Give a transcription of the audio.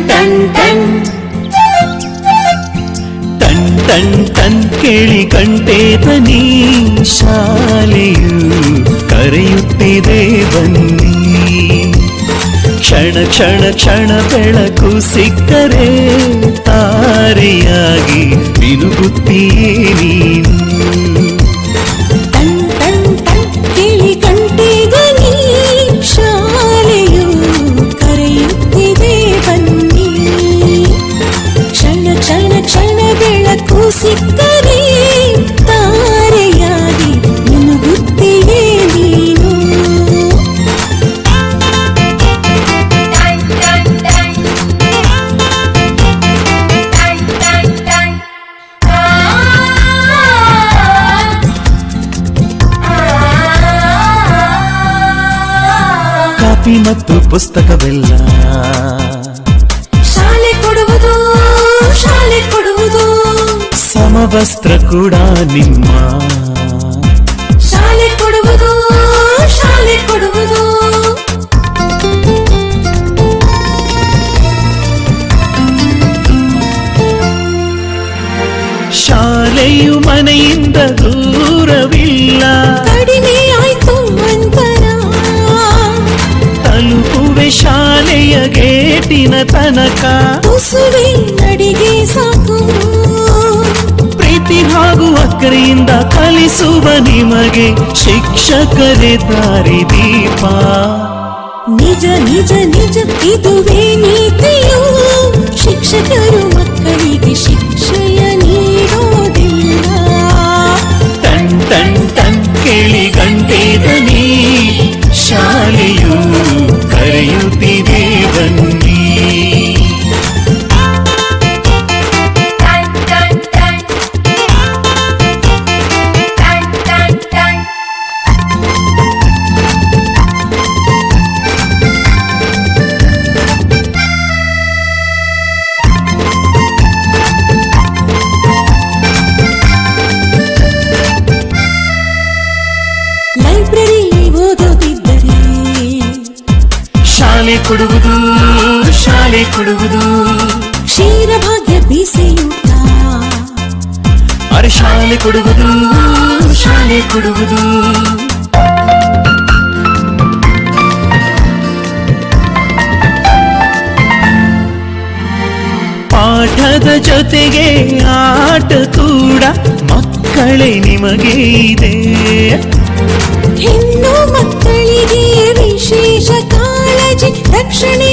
ton ton ton ton ton ಕೇಳಿ ಗಂಟೆ ಧ್ವನಿ ಶಾಲೆಯು ಕರೆಯುತ್ತಿದೆ ಬನ್ನಿ ಕ್ಷಣ ಕ್ಷಣ ಕ್ಷಣ ಬೆಳಕು ಸಿಕ್ಕರೆ ತಾರೆಯಾಗಿ ಮಿನುಗುತ್ತೀಯೇ ನೀನು ಟನ್ ಟನ್ ಟನ್ ಕೇಳಿ ಗಂಟೆ ಧ್ವನಿ ಶಾಲೆಯು ಕರೆಯುತ್ತಿದೆ ಬನ್ನಿ ಕ್ಷಣ ಕ್ಷಣ ಕ್ಷಣ ಬೆಳಕು ಸಿಕ್ಕರೆ ತಾರೆಯಾಗಿ ಮಿನುಗುತ್ತೀಯೇ ನೀನು ಕಾಪಿ ಮತ್ತು ಪುಸ್ತಕವೆಲ್ಲ ಶಾಲೆ ಕೊಡುವುದು ಶಾಲೆ ಕೊಡುವುದು ಸಮವಸ್ತ್ರ ಕೂಡ ನಿಮ್ಮ ಶಾಲೆ ಕೊಡುವುದು ಶಾಲೆ ಕೊಡುವುದು ಶಾಲೆಯು ಮನೆಯಿಂದ ದೂರವಿಲ್ಲ ಕಡಿಮೆ ಆಯ್ತು ಅಂತರ ತಲುಪುವೆ ಶಾಲೆಯ ಗೇಟಿನ ತನಕ ತುಸುವೆ ನಡಿಗೆ ಸಾಕು ಪ್ರೀತಿ ಹಾಗೂ ಅಕ್ಕರೆಯಿಂದ ಕಲಿಸುವ ನಿಮಗೆ ಶಿಕ್ಷಕರೇ ದಾರಿ ದೀಪ ನಿಜ ನಿಜ ನಿಜ ಇದುವೇ ನೀತಿಯು ಶಿಕ್ಷಕರು ಮಕ್ಕಳಿಗೆ ಶಿಕ್ಷೆಯ ನೀಡೋದಿಲ್ಲ ಟನ್ ಟನ್ ಟನ್ ಕೇಳಿ ಗಂಟೆ ಧ್ವನಿ ಶಾಲೆಯು ಕರೆಯುತ್ತಿದೆ ಬನ್ನಿ ಲೈಬ್ರರಿ ಓದೋದಿದ್ದರೆ ಶಾಲೆ ಕೊಡುವುದು ಶಾಲೆ ಕೊಡುವುದು ಕ್ಷೀರಭಾಗ್ಯ ಬಿಸಿಯೂಟ ಅರೆ ಶಾಲೆ ಕೊಡುವುದು ಶಾಲೆ ಕೊಡುವುದು ಪಾಠದ ಜೊತೆಗೆ ಆಟ ಕೂಡ ಮಕ್ಕಳೇ ನಿಮಗೆ ಇದೆ ಹೆಣ್ಣು ಮಕ್ಕಳಿಗೆ ವಿಶೇಷ ಕಾಳಜಿ ರಕ್ಷಣೆ